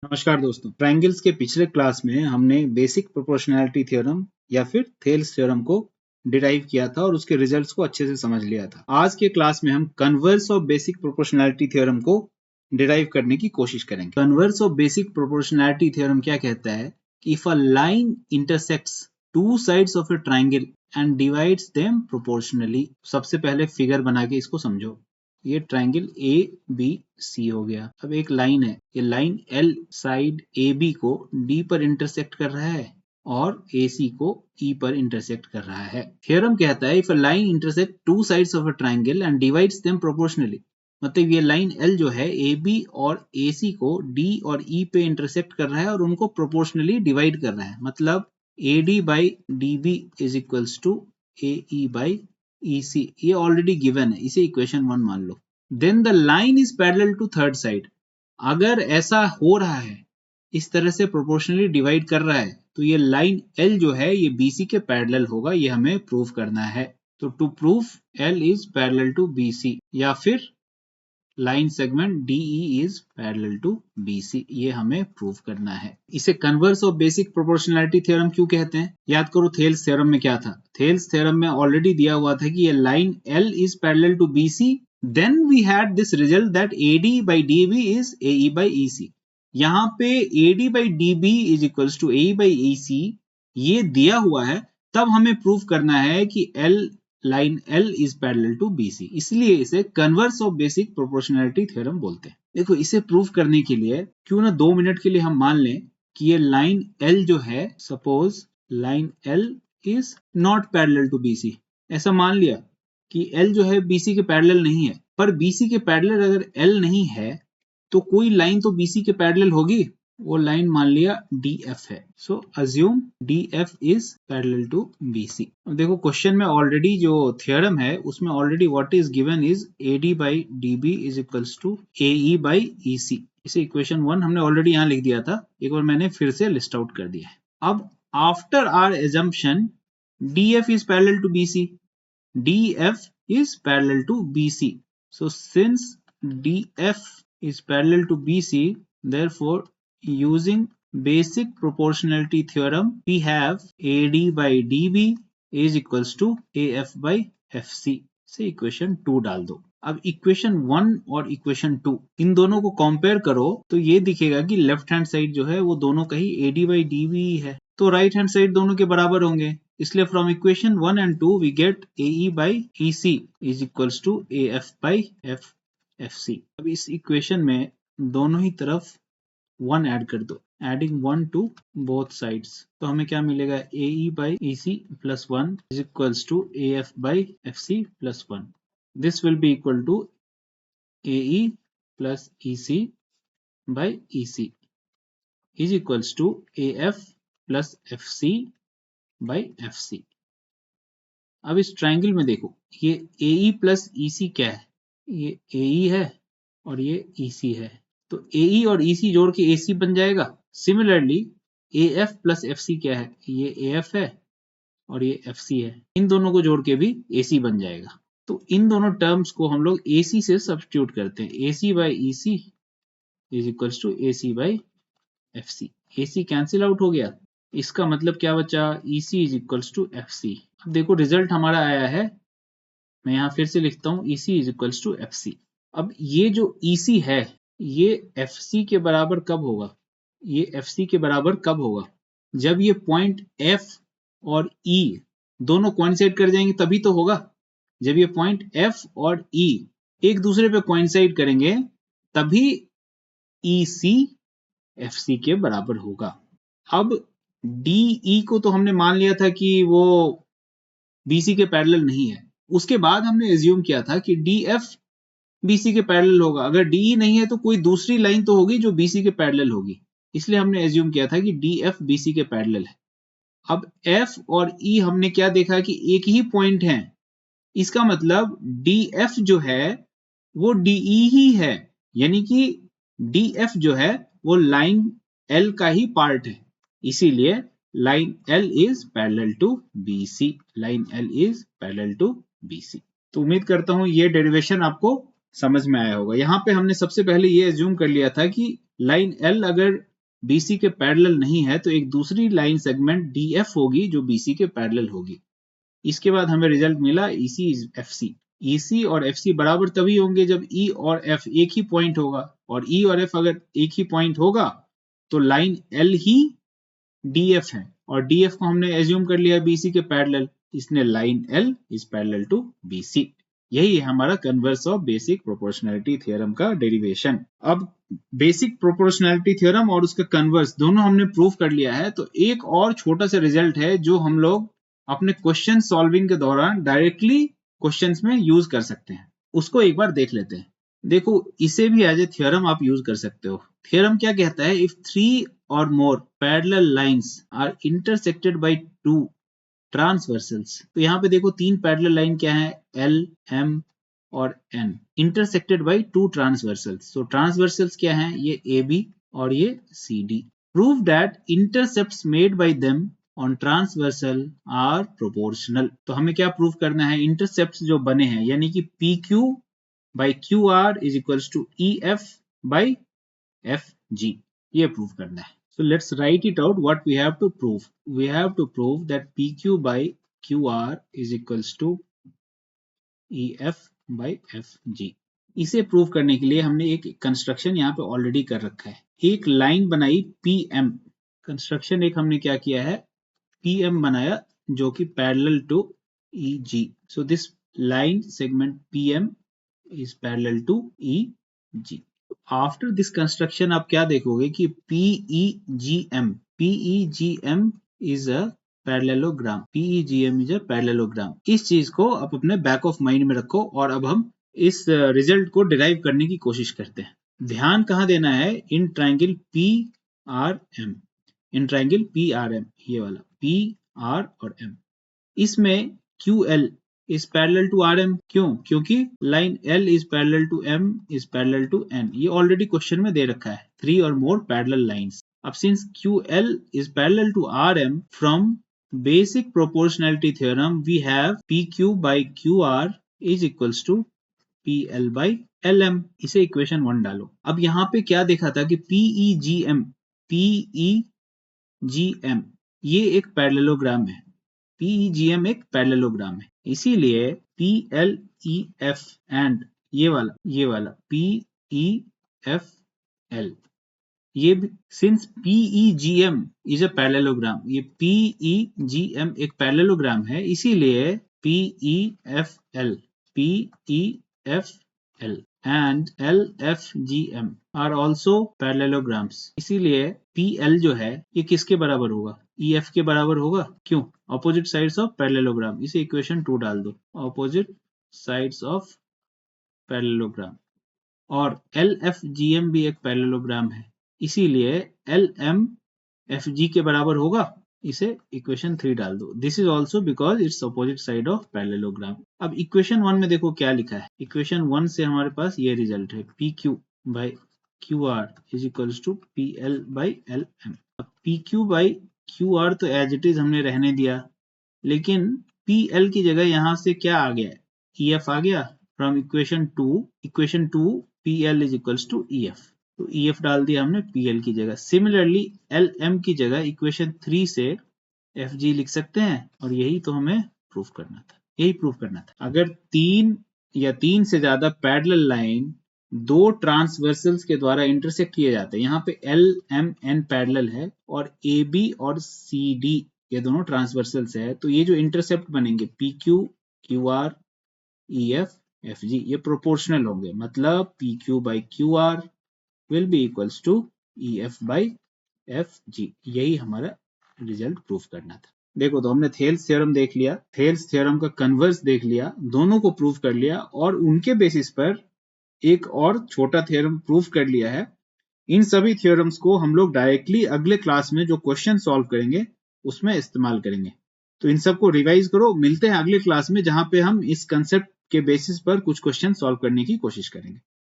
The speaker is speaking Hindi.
नमस्कार दोस्तों, ट्रायंगल्स के पिछले क्लास में हमने बेसिक प्रोपोर्शनैलिटी थ्योरम या फिर थेल्स थ्योरम को डिराइव किया था और उसके रिजल्ट्स को अच्छे से समझ लिया था। आज के क्लास में हम converse of basic proportionality theorem को डिराइव करने की कोशिश करेंगे। Converse of basic proportionality theorem क्या कहता है कि if a line intersects two sides of A triangle and divides them proportionally. सबसे पहले फिगर बना के इसको समझो। ये ट्रायंगल ए बी सी हो गया। अब एक लाइन है, ये line L side A B को डी पर इंटरसेक्ट कर रहा है और ए सी को ई पर इंटरसेक्ट कर रहा है। थ्योरम कहता है if a line intersect two sides of a triangle and divides them proportionally, मतलब ये लाइन एल जो है ए बी और ए सी को डी और ई पे इंटरसेक्ट कर रहा है और उनको प्रोपोर्शनली डिवाइड कर रहा है। मतलब A D by D B is equals to A E by E C, ये ऑलरेडी गिवन है, इसे इक्वेशन 1 मान लो। Then the line is parallel to third side. अगर ऐसा हो रहा है, इस तरह से प्रोपोर्शनली डिवाइड कर रहा है, तो ये लाइन L जो है ये BC के पैरेलल होगा, ये हमें प्रूव करना है। तो to prove L is parallel to BC या फिर line segment DE is parallel to BC, ये हमें प्रूव करना है। इसे converse of basic proportionality theorem क्यों कहते हैं? याद करो थेल्स थ्योरम में क्या था। थेल्स थ्योरम में ऑलरेडी दिया हुआ था कि ये line L is parallel to BC, then we had this result that AD by DB is AE by EC। यहाँ पे AD by DB is equals to AE by EC ये दिया हुआ है, तब हमें प्रूव करना है कि line L is parallel to BC, इसलिए इसे converse of basic proportionality theorem बोलते हैं। देखो इसे प्रूव करने के लिए क्यों ना 2 मिनट के लिए हम मान लें कि ये लाइन L जो है, suppose line L is not parallel to BC। ऐसा मान लिया कि L जो है BC के पैरेलल नहीं है, पर BC के पैरेलल अगर L नहीं है तो कोई लाइन तो BC के पैरेलल होगी, वो लाइन मान लिया DF है। So assume DF is parallel to BC। अब देखो क्वेश्चन में ऑलरेडी जो थ्योरम है उसमें already what is given is AD by DB is equals to AE by EC। इसे इक्वेशन 1 हमने ऑलरेडी यहाँ लिख दिया था, एक बार मैंने फिर से लिस्ट आउट कर दिया है। अब after our assumption DF is parallel to BC, DF is parallel to BC. So since DF is parallel to BC, therefore using basic proportionality theorem we have AD by DB is equals to AF by FC से इक्वेशन 2 डाल दो। अब इक्वेशन 1 और इक्वेशन 2 इन दोनों को कंपेयर करो तो ये दिखेगा कि लेफ्ट हैंड साइड जो है वो दोनों का ही AD by DB है, तो राइट हैंड साइड दोनों के बराबर होंगे। इसलिए from equation 1 and 2 we get AE by EC is equals to AF by FC। अब इस इक्वेशन में दोनों ही तरफ 1 ऐड कर दो, एडिंग 1 टू बोथ साइड्स, तो हमें क्या मिलेगा AE by EC plus 1 is equals to AF by FC plus 1। This will be equal to AE plus EC by EC is equals to AF plus FC by FC। अब इस ट्रायंगल में देखो ये AE plus EC क्या है, ये AE है और ये EC है, तो AE और EC जोड़ के AC बन जाएगा। सिमिलरली AF प्लस FC क्या है, ये AF है और ये FC है, इन दोनों को जोड़ के भी AC बन जाएगा। तो इन दोनों टर्म्स को हम लोग AC से सब्स्टिट्यूट करते हैं। AC by EC is equals to AC by FC। AC cancel out हो गया, इसका मतलब क्या बचा, EC is equals to FC। अब देखो रिजल्ट हमारा आया है, मैं यहाँ फिर से लिखता हूँ EC is equals to FC। अब ये जो EC है ये FC के बराबर कब होगा, ये FC के बराबर कब होगा, जब ये पॉइंट F और E दोनों कोइंसाइड कर जाएंगे तभी तो होगा। जब ये पॉइंट F और E एक दूसरे पे कोइंसाइड करेंगे तभी EC FC के बराबर होगा। अब DE को तो हमने मान लिया था कि वो BC के पैरेलल नहीं है, उसके बाद हमने एज्यूम किया था कि DF BC के पैरेलल होगा। अगर DE नहीं है तो कोई दूसरी लाइन तो होगी जो BC के पैरेलल होगी, इसलिए हमने एज्यूम किया था कि DF BC के पैरेलल है। अब F और E हमने क्या देखा कि एक ही पॉइंट है, इसका मतलब DF जो है वो DE ही है, यानी कि DF जो है वो लाइन L का ही पार्ट है, इसीलिए line L is parallel to BC। Line L is parallel to BC। तो उम्मीद करता हूं ये डेरिवेशन आपको समझ में आया होगा। यहाँ पे हमने सबसे पहले ये एज्यूम कर लिया था कि लाइन एल अगर बीसी के पैरेलल नहीं है तो एक दूसरी लाइन सेगमेंट डीएफ होगी जो बीसी के पैरेलल होगी। इसके बाद हमें रिजल्ट मिला ईसी इज एफसी। ईसी और एफसी बराबर तभी होंगे जब ई और एफ एक ही पॉइंट होगा, और ई और एफ अगर एक ही पॉइंट होगा तो लाइन एल ही डीएफ है, और डीएफ को हमने एज्यूम कर लिया बीसी के पैरेलल, इसने line L is parallel to BC. यही है हमारा converse of basic proportionality theorem का डेरिवेशन। अब बेसिक प्रोपोर्शनैलिटी थ्योरम और उसका कन्वर्स दोनों हमने प्रूव कर लिया है, तो एक और छोटा सा रिजल्ट है जो हम लोग अपने क्वेश्चन सॉल्विंग के दौरान डायरेक्टली क्वेश्चंस में यूज कर सकते हैं। उसको एक बार देख लेते हैं। देखो, इसे भी एज ए थ्योरम आप यूज कर सकते हो। थ्योरम क्या कहता है? इफ 3 और more parallel lines are intersected by 2 transversals, तो यहाँ पे देखो 3 पैरेलल लाइन क्या है, एल, एम और एन, इंटरसेक्टेड बाय 2 ट्रांसवर्सल्स। तो ट्रांसवर्सल्स क्या है? ये ए बी और ये C D. Prove that intercepts made by them on transversal are proportional. तो हमें क्या प्रूव करना है? इंटरसेप्ट्स जो बने हैं, यानी कि P Q by Q R is equals to E F by F G, ये प्रूव करना है। So let's write it out what we have to prove. We have to prove that PQ by QR is equals to EF by FG. इसे प्रूव करने के लिए हमने एक कंस्ट्रक्शन यहाँ पे ऑलरेडी कर रखा है। एक लाइन बनाई PM, कंस्ट्रक्शन एक हमने क्या किया है, PM बनाया जो कि parallel to EG. So this line segment PM is parallel to EG. After this construction आप क्या देखोगे कि PEGM is a parallelogram, PEGM is a parallelogram. इस चीज को आप अपने बैक ऑफ माइंड में रखो, और अब हम इस रिजल्ट को डिराइव करने की कोशिश करते हैं। ध्यान कहाँ देना है? In triangle PRM, in triangle PRM, ये वाला PR और M, इसमें QL is parallel to RM। क्यों? क्योंकि line L is parallel to M is parallel to N, ये ऑलरेडी क्वेश्चन में दे रखा है, 3 or more parallel lines। अब since QL is parallel to RM, from basic proportionality theorem we have PQ by QR is equals to PL by LM। इसे इक्वेशन 1 डालो। अब यहाँ पे क्या देखा था कि PEGM ये एक पैरेललोग्राम है, PEGM एक पैरेललोग्राम है, इसीलिए PLEF एंड ये वाला PEFL, ये since PEGM is a parallelogram, ये PEGM एक पैरेललोग्राम है, इसीलिए PEFL and LFGM are also parallelograms, इसीलिए PL जो है ये किसके बराबर होगा? EF के बराबर होगा। क्यों? ऑपोजिट साइड्स ऑफ पैरेललोग्राम, इसे इक्वेशन 2 डाल दो, ऑपोजिट साइड्स ऑफ पैरेललोग्राम। और LFGM भी एक पैरेललोग्राम है, इसीलिए LMFG के बराबर होगा, इसे इक्वेशन 3 डाल दो। This is also because it's opposite side of parallelogram. अब इक्वेशन 1 में देखो क्या लिखा है। इक्वेशन 1 से हमारे पास ये रिजल्ट है, PQ by QR is equals to PL by LM। अब PQ by QR तो एज इट इज हमने रहने दिया, लेकिन PL की जगह यहां से क्या आ गया? EF आ गया। From equation 2 PL is equals to EF, तो EF डाल दिया हमने PL की जगह। सिमिलरली LM की जगह इक्वेशन 3 से FG लिख सकते हैं, और यही तो हमें प्रूफ करना था। अगर 3 या 3 से ज्यादा पैरेलल लाइन 2 ट्रांसवर्सल्स के द्वारा इंटरसेक्ट किए जाते हैं, यहाँ पे LMN पैरेलल है और AB और CD ये दोनों ट्रांसवर्सल्स है, तो ये जो इंटरसेप्ट बनेंगे PQ, QR, EF, FG ये प्रोपोर्शनल होंगे, मतलब PQ by QR will be equals to EF by FG। यही हमारा रिजल्ट प्रूफ करना था। देखो, तो हमने थेल्स थ्योरम देख लिया, थेल्स थ्योरम का कन्वर्स देख लिया, दोनों को प्रूफ कर लिया, और उनके बेसिस पर एक और छोटा थ्योरम प्रूफ कर लिया है। इन सभी थ्योरम्स को हम लोग डायरेक्टली अगले क्लास में जो क्वेश्चन सॉल्व करेंगे उसमें इस्तेमाल करेंगे। तो इन सबको रिवाइज करो, मिलते हैं अगले क्लास में जहां पे हम इस कंसेप्ट के बेसिस पर कुछ क्वेश्चन सॉल्व करने की कोशिश करेंगे।